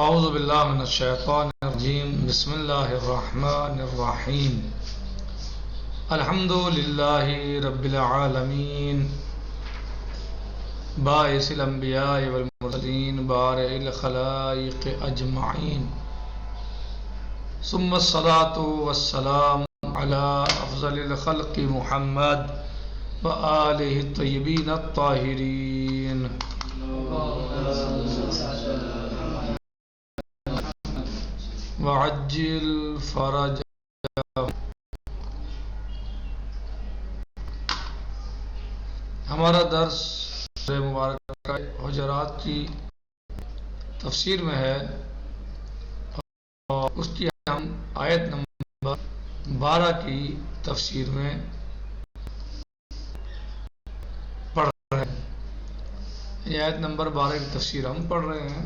اعوذ باللہ من الشیطان الرجیم بسم اللہ الرحمن الرحیم الحمد للہ رب العالمین باعث الانبیاء والمرسلین بارئ الخلائق اجمعین ثم الصلاة والسلام علی افضل الخلق محمد وآلہ الطیبین الطاہرین وعجل فرج. ہمارا درس مبارک حجرات کی تفسیر میں ہے اور اس کی ہم آیت نمبر 12 کی تفسیر میں پڑھ رہے ہیں. یہ آیت نمبر 12 کی تفسیر ہم پڑھ رہے ہیں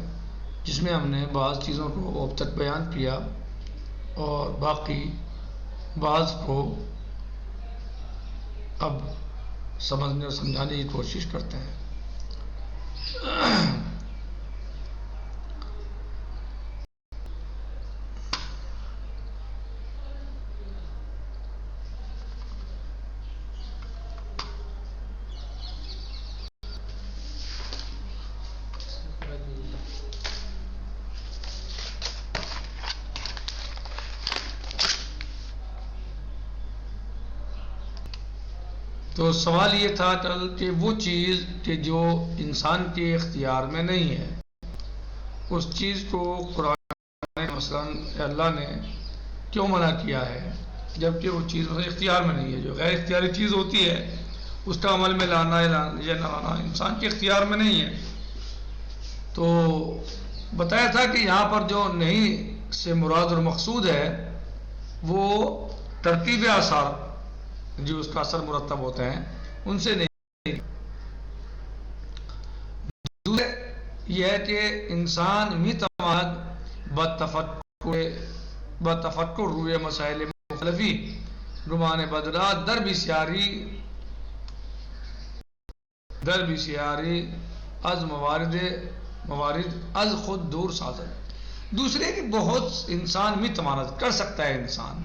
جس میں ہم نے بعض چیزوں کو اب تک بیان کیا اور باقی بعض کو اب سمجھنے اور سمجھانے کی کوشش کرتے ہیں. تو سوال یہ تھا کل کہ وہ چیز کہ جو انسان کے اختیار میں نہیں ہے اس چیز کو قرآن مثلا اللہ نے کیوں منع کیا ہے جبکہ وہ چیز مثلا اختیار میں نہیں ہے. جو غیر اختیاری چیز ہوتی ہے اس کا عمل میں لانا یا نہ لانا انسان کے اختیار میں نہیں ہے. تو بتایا تھا کہ یہاں پر جو نہیں سے مراد اور مقصود ہے وہ ترتیب آثار جو اس کا اثر مرتب ہوتے ہیں ان سے نہیں. دوسرے یہ ہے کہ انسان میتماد بتفکر روئے مسائل مختلفی گمان بدرات در بسیاری از موارد از خود دور سازد. دوسرے کہ بہت انسان میتماند کر سکتا ہے انسان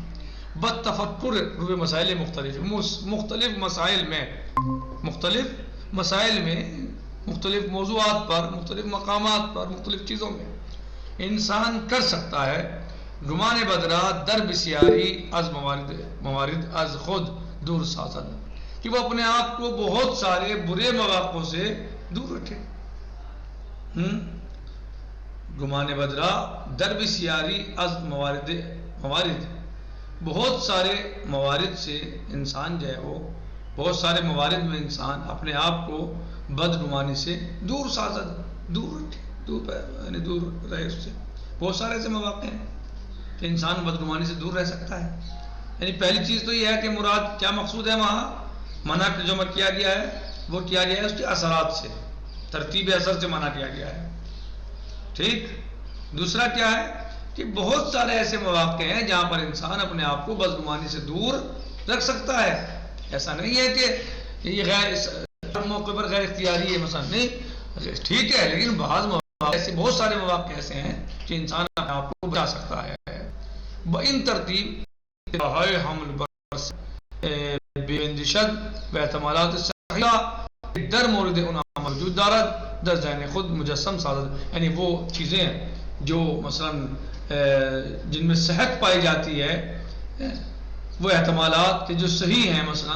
تفکر روئے مسائل مختلف مسائل میں مختلف موضوعات پر مختلف مقامات پر مختلف چیزوں میں انسان کر سکتا ہے گمان بدرات در بسیاری از موارد از خود دور سازد کہ وہ اپنے آپ کو بہت سارے برے مواقع سے دور رکھے. گمان بدرا در بسیاری از موارد بہت سارے موارد سے انسان جو ہے وہ بہت سارے موارد میں انسان اپنے آپ کو بدگمانی سے دور سازد دور رہے اس سے. بہت سارے ایسے مواقع ہیں کہ انسان بدگمانی سے دور رہ سکتا ہے. یعنی پہلی چیز تو یہ ہے کہ مراد کیا مقصود ہے وہاں منع جو کیا گیا ہے وہ کیا گیا ہے اس کے اثرات سے ترتیب اثر سے منع کیا گیا ہے. ٹھیک. دوسرا کیا ہے کہ بہت سارے ایسے مواقع ہیں جہاں پر انسان اپنے آپ کو بدگمانی سے دور رکھ سکتا ہے. ایسا نہیں ہے کہ یہ غیر موقع پر غیر اختیاری ہے مثلا نہیں ٹھیک ہے لیکن بعض مواقع ایسے بہت سارے مواقع ایسے ہیں کہ انسان اپنے آپ کو بچا سکتا ہے. ان ترتیب حمل برس بے اندیشت و احتمالات صحیحہ در مورد موجود دارد در ذہن خود مجسم سازد. یعنی وہ چیزیں جو مثلا جن میں صحت پائی جاتی ہے وہ احتمالات کے جو صحیح ہیں مثلا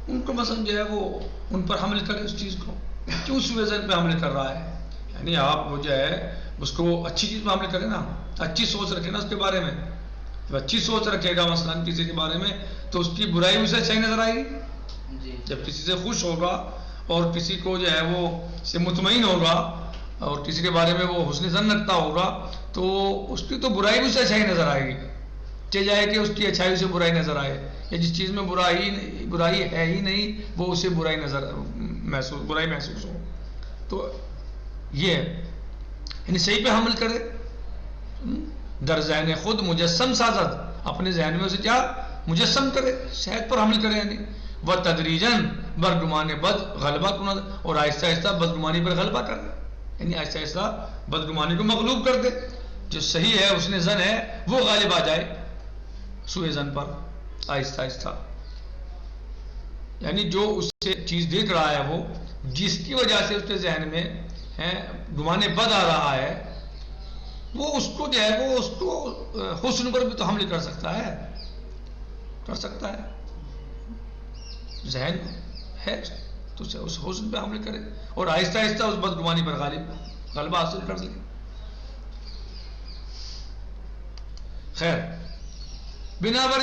ان کو مثلا جو ہے وہ ان پر حمل کرے اس چیز کو کیوں اس وزن پہ حمل کر رہا ہے. یعنی آپ وہ جو ہے اس کو اچھی چیز پہ حمل کرے نا اچھی سوچ رکھے نا اس کے بارے میں. جب اچھی سوچ رکھے گا مثلا کسی کے بارے میں تو اس کی برائی اسے اچھائی نظر آئے گی. جب کسی سے خوش ہوگا اور کسی کو جو ہے وہ سے مطمئن ہوگا اور کسی کے بارے میں وہ حسن ظن رکھتا ہوگا تو اس کی تو برائی بھی اسے اچھائی نظر آئے گی. چاہے جائے کہ اس کی اچھائی سے برائی نظر آئے یا جس چیز میں برائی ہے ہی نہیں وہ اسے برائی محسوس ہو. تو یہ یعنی صحیح پہ حمل کرے در ذہن خود مجسم سازد اپنے ذہن میں اسے کیا مجسم کرے صحت پر حمل کرے. یعنی وہ تدریجاً بدگمان بد غلبہ کن اور آہستہ آہستہ بدگمانی پر غلبہ کر دے. یعنی آہستہ آہستہ بدگمانی کو مغلوب کر دے. جو صحیح ہے حسن زن ہے وہ غالب آ جائے سوء زن پر آہستہ آہستہ. یعنی جو اس سے چیز دیکھ رہا ہے وہ جس کی وجہ سے اس کے ذہن میں گمان بد آ رہا ہے وہ اس کو جو ہے وہ اس کو حسن پر بھی تو حمل کر سکتا ہے ذہن ہے تو اسے اس حسن پہ حمل کرے اور آہستہ آہستہ اس بدگمانی پر غلبہ حاصل کر لے. خیر بنا پر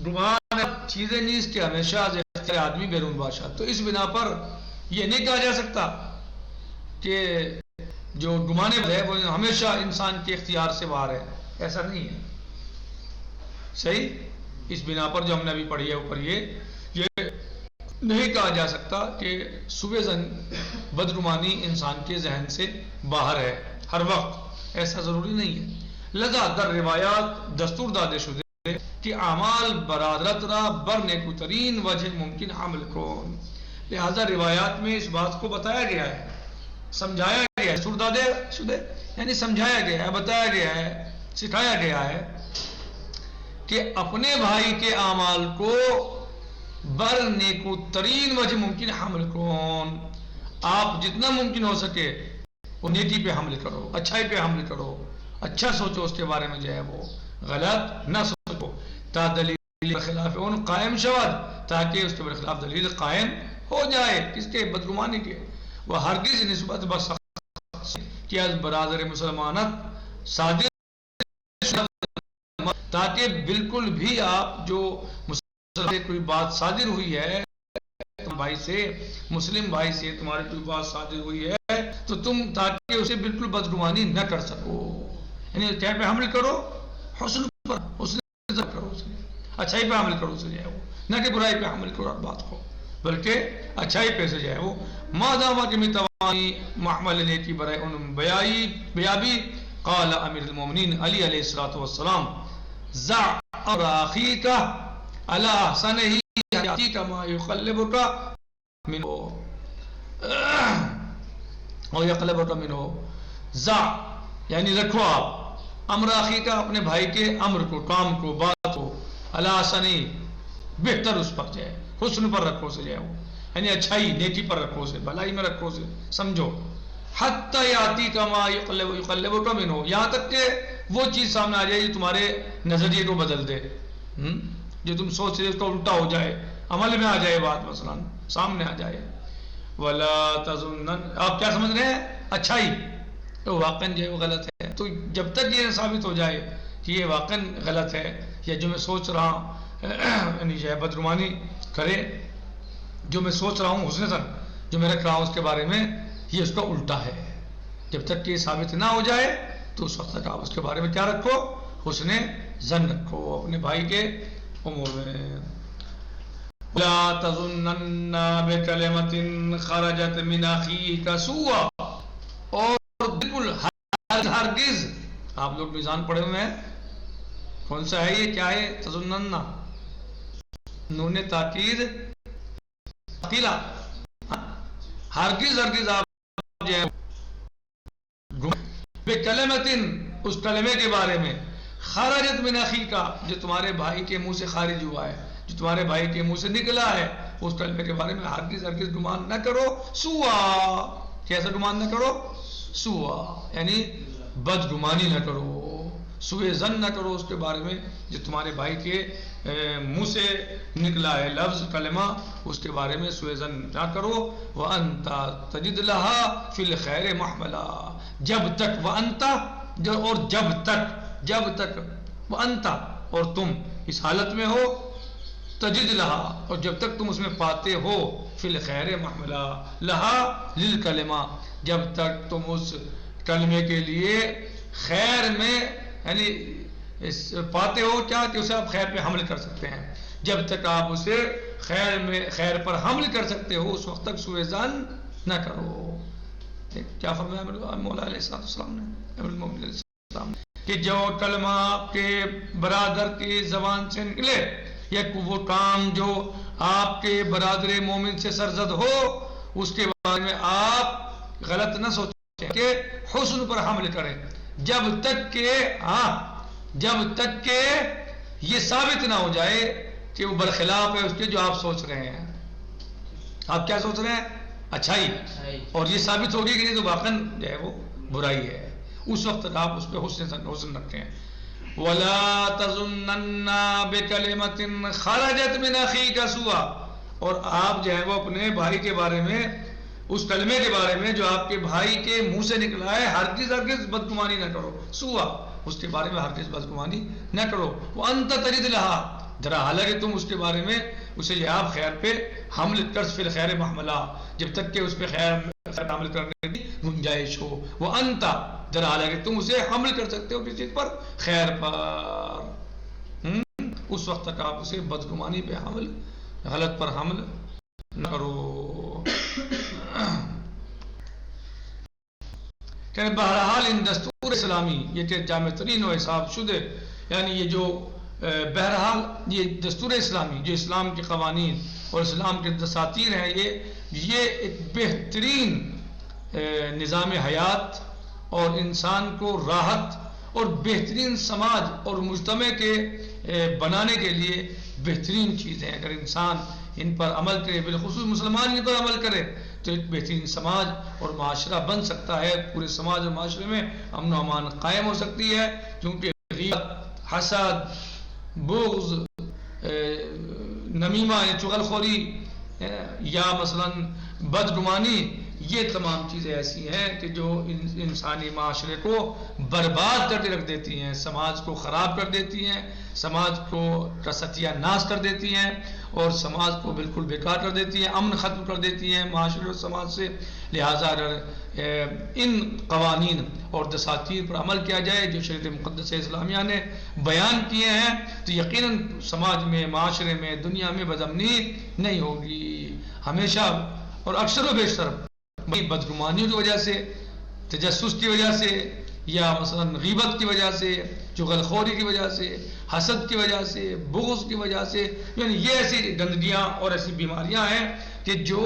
گمان چیزیں نیز کے ہمیشہ آدمی بیرون بادشاہ. تو اس بنا پر یہ نہیں کہا جا سکتا کہ جو گمان ہے وہ ہمیشہ انسان کے اختیار سے باہر ہے. ایسا نہیں ہے. صحیح. اس بنا پر جو ہم نے ابھی پڑھی ہے اوپر یہ نہیں کہا جا سکتا کہ سوء ظن بدگمانی انسان کے ذہن سے باہر ہے ہر وقت. ایسا ضروری نہیں ہے. لذا در روایات دستور داده شده کہ اعمال برادرت را بر نیکوترین وجہ ممکن حمل کن. لہذا روایات میں اس بات کو بتایا گیا ہے, سمجھایا گیا ہے. دستور داده شده یعنی سمجھایا گیا ہے, بتایا گیا ہے, سکھایا گیا ہے کہ اپنے بھائی کے اعمال کو بر نیکوترین وجہ ممکن حمل کن. آپ جتنا ممکن ہو سکے وہ نیکی پہ حمل کرو, اچھائی پہ حمل کرو, اچھا سوچو اس کے بارے میں جو ہے وہ غلط نہ سوچو. تا دلیل خلاف ان قائم شود, تاکہ اس کے خلاف دلیل قائم ہو جائے. کس کے؟ بدگمانی کے. وہ ہرگز نسبت بس کہ از برادر مسلمانت صادر تاکہ بالکل بھی آپ جو مسلمان سے کوئی بات صادر ہوئی ہے بھائی سے, مسلم بھائی سے تمہاری کوئی بات صادر ہوئی ہے تو تم تاکہ اسے بالکل بدگمانی نہ کر سکو. یعنی کیا پہ حمل کرو؟ حسن پر, حسن کرو, اچھائی پہ حمل کرو سے جائے وہ, نہ کہ برائی پہ حمل کرو بات کو, بلکہ اچھائی پہ سے جائے وہ. مادامہ کے متوانی محمل نیکی برائے ان بیابی. قال امیر المومنین علی علیہ السلام زع اور اخیک علی احسنہ یاتیک ما یقلبک منہ اور یقلبک منہ. زع یعنی رکھو آپ امر اخی کا, اپنے بھائی کے امر کو, کام کو, بات کو, علی احسنہ بہتر اس پر جائے, حسن پر رکھو سے جائے وہ, یعنی اچھائی نیکی پر رکھو سے, بھلائی میں رکھو سے, سمجھو. حتی یاتیک ما یقلبک منہ, یہاں تک کہ وہ چیز سامنے آ جائے جو تمہارے نظریے کو بدل دے, جو تم سوچ رہے اس کا الٹا ہو جائے, عمل میں آ جائے بات, مثلا سامنے آ جائے. ولا تظنن, آپ کیا سمجھ رہے ہیں اچھائی, تو واقعاً جو ہے وہ غلط ہے. تو جب تک یہ ثابت ہو جائے کہ یہ واقعاً غلط ہے, یا جو میں سوچ رہا ہوں یعنی جو ہے بدگمانی کرے, جو میں سوچ رہا ہوں حسن ظن جو میں رکھ رہا ہوں اس کے بارے میں یہ اس کا الٹا ہے, جب تک کہ یہ ثابت نہ ہو جائے تو اس وقت تک آپ اس کے بارے میں کیا رکھو؟ حسن ظن رکھو اپنے بھائی کے امور میں. لا تظنن بکلمۃ خرجت من اخیک سوءا, اور بالکل ہرگز, آپ لوگ میزان پڑھے ہوئے ہیں, کون سا ہے یہ, کیا ہے تظنن؟ نون تاکید ثقیلہ. ہرگز آپ جو ہے بکلمۃ, اس کلمے کے بارے میں, خرجت من اخیک, جو تمہارے بھائی کے منہ سے خارج ہوا ہے, جو تمہارے بھائی کے منہ سے نکلا ہے, اس کلمے کے بارے میں ہرگز گمان نہ کرو. سوا, کیسا گمان نہ کرو؟ سوا یعنی بدگمانی نہ کرو, سوء ظن نہ کرو اس کے بارے میں جو تمہارے بھائی کے منہ سے نکلا ہے لفظ کلمہ, اس کے بارے میں سوء ظن نہ کرو. وانت تجد لها فی الخیر محملا, جب تک وانت, اور جب تک وانت, اور تم اس حالت میں ہو, تجد لها, اور جب تک تم اس میں پاتے ہو, فی الخیر محملا, لہا للکلمہ, جب تک تم اس کلمے کے لیے خیر میں یعنی پاتے ہو کیا کہ اسے آپ خیر پہ حمل کر سکتے ہیں, جب تک آپ اسے خیر پر حمل کر سکتے ہو اس وقت تک سوء ظن نہ کرو. کیا فرمایا مولا علیہ السلام نے, امیر المومنین علیہ السلام نے, کہ جو کلمہ آپ کے برادر کی زبان سے نکلے, یا وہ کام جو آپ کے برادر مومن سے سرزد ہو, اس کے بارے میں آپ غلط نہ سوچو, کہ حسن پر حمل کریں جب تک کہ یہ ثابت نہ ہو جائے کہ وہ برخلاف ہے اس کے جو آپ سوچ رہے ہیں. آپ کیا سوچ رہے ہیں؟ اچھائی. اور یہ ثابت ہوگی کہ نہیں تو واقعاً جو ہے وہ برائی ہے. اس وقت تک آپ اس پہ حسن رکھیں. وَلَا تَظُنَّنَّ بِكَلِمَةٍ خَرَجَتْ مِنْ أَخِيكَ سُوءًا. اور آپ جو ہے وہ اپنے بھائی کے بارے میں اس کلمے کے بارے میں جو آپ کے بھائی کے منہ سے نکلا ہے ہرگز بدگمانی نہ کرو. سوا اس کے بارے میں ہرگز بدگمانی نہ کرو. وَأَنْتَ تَجِدْ لَهَا ذرا حالانکہ تم اس کے بارے میں اسے یہ آپ خیر پہ حمل کر فی الخیر محملہ جب تک کہ اس پہ خیر حمل کرنے کی گنجائش ہو. وَأَنْتَ ذرا حالانکہ تم اسے حمل کر سکتے ہو کسی چیز پر خیر پر اس وقت تک آپ اسے بدگمانی پہ حمل غلط پر حمل نہ کرو. کہ بہرحال ان دستور اسلامی یہ کہ جامع ترین و حساب شدہ یعنی یہ جو بہرحال یہ دستور اسلامی جو اسلام کے قوانین اور اسلام کے دساتیر ہیں یہ ایک بہترین نظام حیات اور انسان کو راحت اور بہترین سماج اور مجتمع کے بنانے کے لیے بہترین چیزیں ہیں. اگر انسان ان پر عمل کرے بالخصوص مسلمان ان پر عمل کرے تو ایک بہترین سماج اور معاشرہ بن سکتا ہے. پورے سماج اور معاشرے میں امن و امان قائم ہو سکتی ہے کیونکہ غیبت، حسد، بغض، نمیمہ یا چغلخوری یا مثلا بدگمانی یہ تمام چیزیں ایسی ہیں کہ جو انسانی معاشرے کو برباد کر کے رکھ دیتی ہیں، سماج کو خراب کر دیتی ہیں، سماج کو ستیہ ناش کر دیتی ہیں اور سماج کو بالکل بیکار کر دیتی ہیں، امن ختم کر دیتی ہیں معاشرے اور سماج سے. لہٰذا اگر ان قوانین اور دساتیر پر عمل کیا جائے جو شریعت مقدس اسلامیہ نے بیان کیے ہیں تو یقیناً سماج میں، معاشرے میں، دنیا میں بدامنی نہیں ہوگی. ہمیشہ اور اکثر و بیشتر بدگمانیوں کی وجہ سے، تجسس کی وجہ سے یا مثلا غیبت کی وجہ سے، چغلخوری کی وجہ سے، حسد کی وجہ سے، بغض کی وجہ سے، یعنی یہ ایسی گندگیاں اور ایسی بیماریاں ہیں کہ جو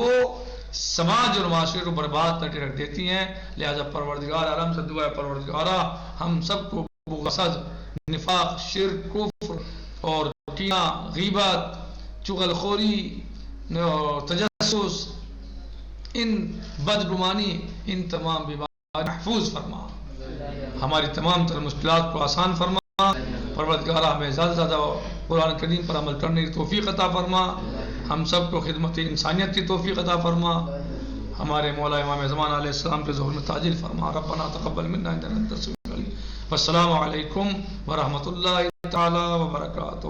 سماج اور معاشرے کو برباد کر کے رکھ دیتی ہیں. لہذا پروردگار عالم سے دعا ہے پروردگارہ ہم سب کو حسد، نفاق، شرک، کفر اور کینہ، غیبت، چغلخوری، تجسس، ان بدگمانی، ان تمام بیماریوں محفوظ فرما. ہماری تمام تر مشکلات کو آسان فرما. پروردگارہ ہمیں زیادہ سے زیادہ قرآن کریم پر عمل کرنے کی توفیق عطا فرما. ہم سب کو خدمت انسانیت کی توفیق عطا فرما. ہمارے مولا امام زمان علیہ السلام کے ظہور میں تاجل فرما. ربنا تقبل منا انک انت السمیع العلیم. والسلام علیکم ورحمۃ اللہ تعالی وبرکاتہ.